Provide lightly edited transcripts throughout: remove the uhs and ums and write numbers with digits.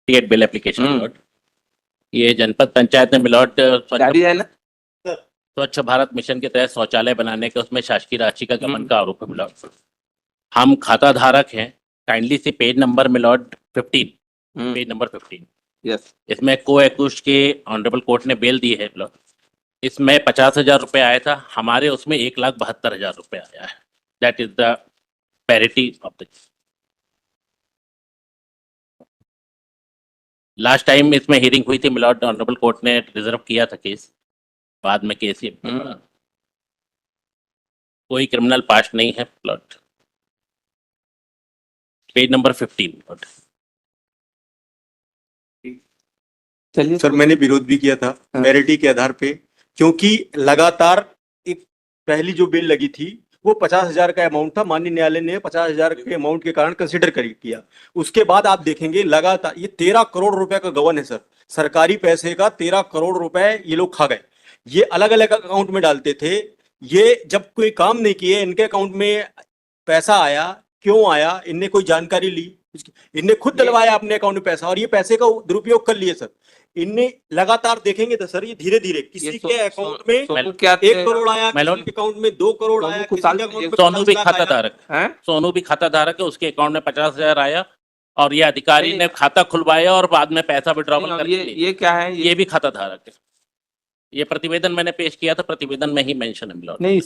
68 bill application हम्म। मिलोट। ये जनपद पंचायत में मिलोट जारी है ना? स्वच्छ भारत मिशन के तहत शौचालय बनाने के उसमें शासकीय राशि का गबन हम्म। का आरोप है मिलोट। हम खाता धारक हैं। काइंडली से page number milord 15, page number 15, yes. इसमें को एक्यूज के ऑनरेबल कोर्ट ने बेल दी है मिलोट। इसमें 50,000 रुपये आया था, हमारे उसमें 1,72,000 रुपये आया है। That is the parity of the last time इसमें हियरिंग हुई थी मिलॉर्ड, ऑनरेबल कोर्ट ने रिजर्व किया था केस, बाद में केस ये कोई क्रिमिनल पास नहीं है प्लॉट। Page number 15। चलिए सर मैंने विरोध भी किया था पैरिटी के आधार पे, क्योंकि लगातार एक पहली जो बिल लगी थी वो 50,000 का अमाउंट था, माननीय न्यायालय ने 50,000 के अमाउंट के कारण कंसिडर किया। उसके बाद आप देखेंगे लगातार ये 13 करोड़ रुपए का गबन है सर, सरकारी पैसे का 13 करोड़ रुपए ये लोग खा गए। ये अलग अलग अकाउंट में डालते थे, ये जब कोई काम नहीं किए इनके अकाउंट में पैसा आया, क्यों आया इनने कोई जानकारी ली, इनने खुद डलवाया अपने अकाउंट में पैसा और ये पैसे का दुरुपयोग कर लिए सर। इनने लगातार देखेंगे तो सर ये धीरे धीरे किसी के अकाउंट में क्या 1 करोड़ आया, किसी के अकाउंट में 2 करोड़ आया, किसी के अकाउंट में सोनू भी 50 लाख खाता आया। धारक है? सोनू भी खाता धारक है, उसके अकाउंट में 50,000 आया और ये अधिकारी ने खाता खुलवाया और बाद में पैसा विड्रॉवल कर ये क्या है? ये भी खाता धारक है। ये प्रतिवेदन मैंने पेश किया था, प्रतिवेदन में ही मेंशन है मिलॉर्ड। नहीं,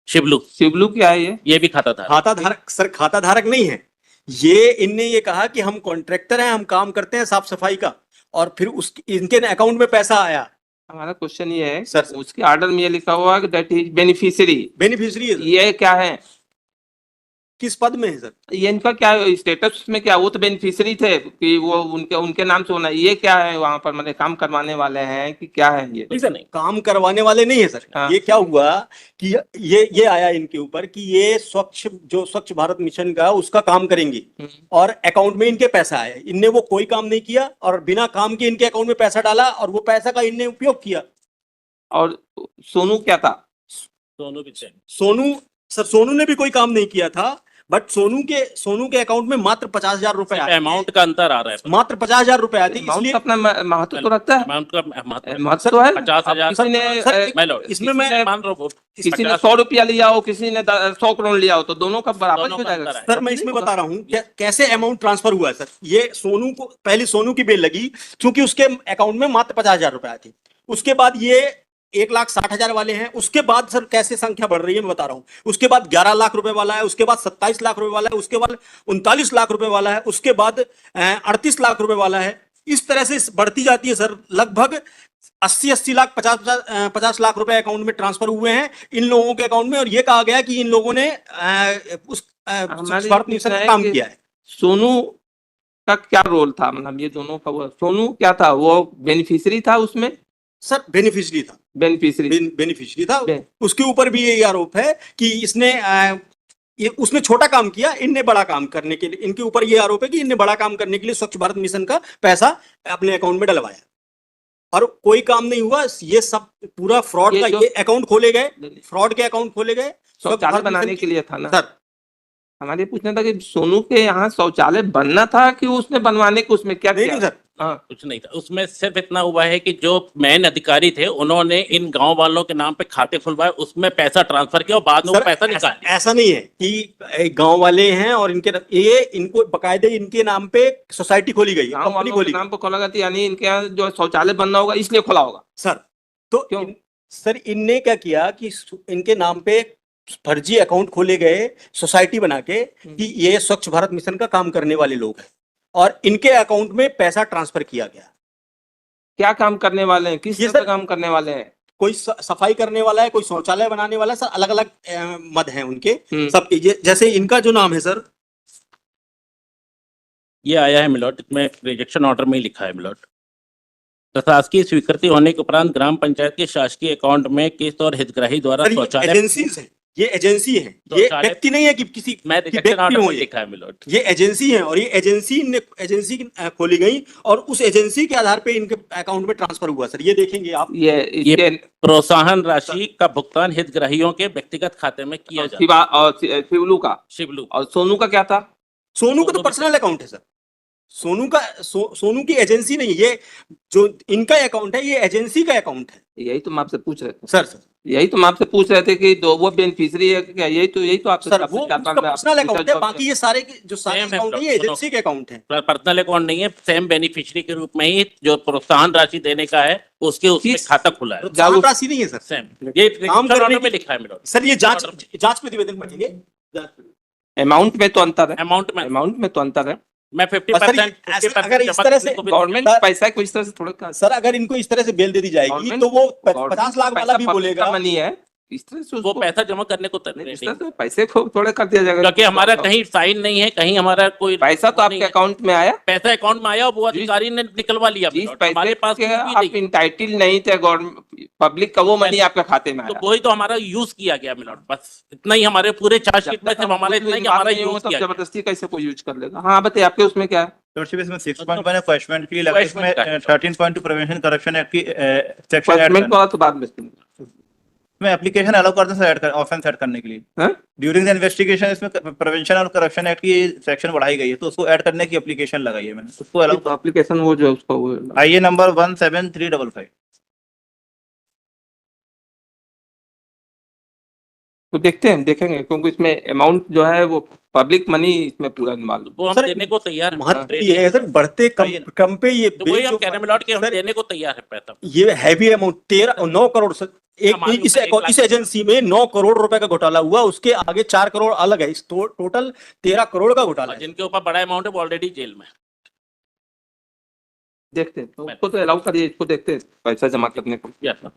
शिवलू क्या है? ये भी खाता धारक। खाता धारक सर, खाता धारक नहीं है ये। इनने ये कहा कि हम कॉन्ट्रैक्टर हैं, हम काम करते हैं साफ सफाई का, और फिर इनके अकाउंट में पैसा आया। हमारा क्वेश्चन ये है सर, उसके ऑर्डर में ये लिखा हुआ है कि दैट इज बेनिफिशियरी। ये क्या है? किस पद में है सर? ये इनका क्या स्टेटस में क्या? वो तो बेनिफिशियरी थे कि वो उनके नाम से होना। ये क्या है वहां पर, मतलब काम करवाने वाले हैं कि क्या है? ये ऐसा नहीं, काम करवाने वाले नहीं है सर। हाँ। ये क्या हुआ कि ये आया इनके ऊपर कि ये स्वच्छ भारत मिशन का उसका काम करेंगे और अकाउंट में इनके पैसा आया। इनने वो कोई काम नहीं किया और बिना काम के इनके अकाउंट में पैसा डाला और वो पैसा का इनने उपयोग किया। और सोनू क्या था? सोनू ने भी कोई काम नहीं किया था, बट सोनू के अकाउंट में मात्र 50,000 रुपए आए। अमाउंट का अंतर आ रहा है, मात्र 50,000 रुपए आए थे, इसलिए अपना महत्व तो रखता है। अमाउंट का महत्व तो है। 50,000 किसी ने इसमें मैं मान रहा हूँ, किसी ने 100 रुपया लिया हो, किसी ने 100 करोड़ लिया हो, तो दोनों का बराबर हो जाएगा। सर मैं इसमें बता रहा हूँ कैसे अमाउंट ट्रांसफर हुआ है सर। ये सोनू को पहले सोनू की बेल लगी क्योंकि उसके अकाउंट में मात्र 50,000 रुपए आए थे। उसके बाद ये 1,60,000 वाले हैं। उसके बाद सर कैसे संख्या बढ़ रही है मैं बता रहा हूँ। उसके बाद 11 लाख रुपए वाला है, उसके बाद 27 लाख रुपए वाला है, उसके बाद 39 लाख रुपए वाला है, उसके बाद 38 लाख रुपए वाला है। इस तरह से बढ़ती जाती है सर। लगभग 80 लाख 50 लाख रुपए अकाउंट में ट्रांसफर हुए हैं इन लोगों के अकाउंट में। और ये कहा गया कि इन लोगों ने भारत मिशन में काम किया है। सोनू का क्या रोल था? मतलब ये दोनों का सोनू क्या था? वो बेनिफिशियरी था उसमें? सर बेनिफिशियरी था। बेनिफिशियरी था। उसके ऊपर भी ये आरोप है कि इसने ये उसमें छोटा काम किया, इनने बड़ा काम करने के लिए, इनके ऊपर ये आरोप है कि इनने बड़ा काम करने के लिए स्वच्छ भारत मिशन का पैसा अपने अकाउंट में डलवाया और कोई काम नहीं हुआ। ये सब पूरा फ्रॉड का ये अकाउंट खोले गए, फ्रॉड के अकाउंट खोले गए शौचालय बनाने के लिए था ना सर। हमारे पूछना था कि सोनू के यहाँ शौचालय बनना था कि उसने बनवाने को उसमें क्या नहीं सर, कुछ नहीं था उसमें। सिर्फ इतना हुआ है कि जो मेन अधिकारी थे उन्होंने इन गांव वालों के नाम पे खाते खुलवाए, उसमें पैसा ट्रांसफर किया और बाद में वो पैसा निकाल। ऐसा नहीं है कि गांव वाले हैं और इनको बकायदे इनके नाम पे सोसाइटी खोली गई, कंपनी खोली नाम पे खोला गया, यानी इनके यहाँ जो शौचालय बनना होगा इसलिए खोला होगा सर। तो क्यों? सर इनने क्या किया कि इनके नाम पे फर्जी अकाउंट खोले गए सोसाइटी बना के कि ये स्वच्छ भारत मिशन का काम करने वाले लोग हैं और इनके अकाउंट में पैसा ट्रांसफर किया गया। क्या काम करने वाले हैं? किस तरह काम करने वाले हैं? कोई सफाई करने वाला है, कोई शौचालय बनाने वाला है सर। अलग अलग मद हैं उनके सबके। जैसे इनका जो नाम है सर, ये आया है मिलॉट, इसमें रिजेक्शन ऑर्डर में ही लिखा है मिलॉट। प्रशासकीय स्वीकृति होने के उपरांत ग्राम पंचायत के शासकीय अकाउंट में किस्त और हितग्राही द्वारा शौचालय एजेंसीज है। ये एजेंसी है, ये व्यक्ति नहीं है कि किसी लिखा है मिलॉट। ये एजेंसी है और ये एजेंसी खोली गई और उस एजेंसी के आधार पे इनके अकाउंट में ट्रांसफर हुआ सर। ये देखेंगे आप, ये प्रोत्साहन राशि का भुगतान हितग्राहियों के व्यक्तिगत खाते में किया जाता है। शिवलू और सोनू का क्या था? सोनू का तो पर्सनल अकाउंट है सर। सोनू की एजेंसी नहीं, ये जो इनका अकाउंट है ये एजेंसी का अकाउंट है। यही तो हम आपसे पूछ रहे थे, सर यही तो हम आपसे पूछ रहे थे कि दो वो बेनिफिशियरी है क्या, यही तो आपसे सर वो उसका पर्सनल अकाउंट है, बाकी ये सारे जो सारे Same है, अकाउंट है ये एजेंसी के अकाउंट है। पर्सनल अकाउंट नहीं है, सेम बेनिफिशियरी के रूप में ही जो प्रोत्साहन राशि देने का है उसके उसमें किस- खाता खुला है प्रोत्साहन राशि नहीं है सर। सेम, ये काम करने ऑर्डर में की- लिखा है मेरा सर ये जांच प्रतिवेदन पढ़ेंगे। अमाउंट में तो अंतर है, अमाउंट में तो अंतर है। मैं सर, अगर इस तरह से गवर्नमेंट पैसा को इस तरह से थोड़ा सर अगर इनको इस तरह से बेल दे दी जाएगी Government- तो वो Government 50 लाख वाला भी पैसा बोलेगा। public का मनी है, इस तरह से वो उसको पैसा जमा करने को नहीं, इस तैयार तरह से पैसे को थोड़ा कर दिया जाएगा, क्योंकि हमारा कहीं साइन नहीं है, कहीं हमारा कोई पैसा तो आपके नहीं है। अकाउंट में आया, पैसा अकाउंट में आया और वो अधिकारी ने निकलवा लिया जिस हमारे पैसे पास के कुछ भी आप नहीं। इंटाइटल नहीं थे गवर्नमेंट पब्लिक का, वो मनी आपके खाते में तो आया। वही तो हमारा यूज किया गया मिलॉर्ड, बस इतना ही हमारे पूरे चार्जशीट में सिर्फ हमारा इतना ही कि हमारा यूज तब किया गया। जबरदस्ती कैसे कोई यूज कर लेगा। हाँ बताइए आपके उसमें क्या है। लॉर्डशिप इसमें 6.1 है क्वेश्चन के लिए लगा, इसमें Question का। 13.2 प्रिवेंशन करप्शन एक्ट की सेक्शन ऐड Enforcement वाला तो बाद में सुनिए। में एप्लीकेशन अलाउ करते हैं ऐड कर ऑफेंस ऐड करने के लिए। हाँ? ड्यूरिंग द इन्वेस्टिगेशन इसमें प्रिवेंशन और करप्शन एक्ट की सेक्शन बढ़ाई गई है, तो उसको ऐड करने की एप्लीकेशन लगाई है मैंने, उसको अलाउ तो एप्लीकेशन वो जो उसका वो आइए नंबर 17355। तो देखते हैं, देखेंगे, क्योंकि इसमें अमाउंट जो है वो पब्लिक मनी इसमें पूरा मालूम। वो हम सर, देने को तैयार हैं। महत्व ये है सर, बढ़ते कम पे ये तो वही बिल हम जो- कह रहे हैं मिलॉर्ड कि हम सर, देने को तैयार है पैसा। ये हैवी अमाउंट 9 करोड़ सर, हमारे इस ऊपर 1 लाख इस एजेंसी में 9 करोड़ रुपए का घोटाला हुआ, उसके आगे 4 करोड़ अलग है, इस टोटल 13 करोड़ का घोटाला और है। जिनके ऊपर बड़ा अमाउंट है वो ऑलरेडी जेल में है। देखते हैं, तो उसको तो अलाउ करिए, इसको देखते हैं पैसा जमा करने को। Yes, sir.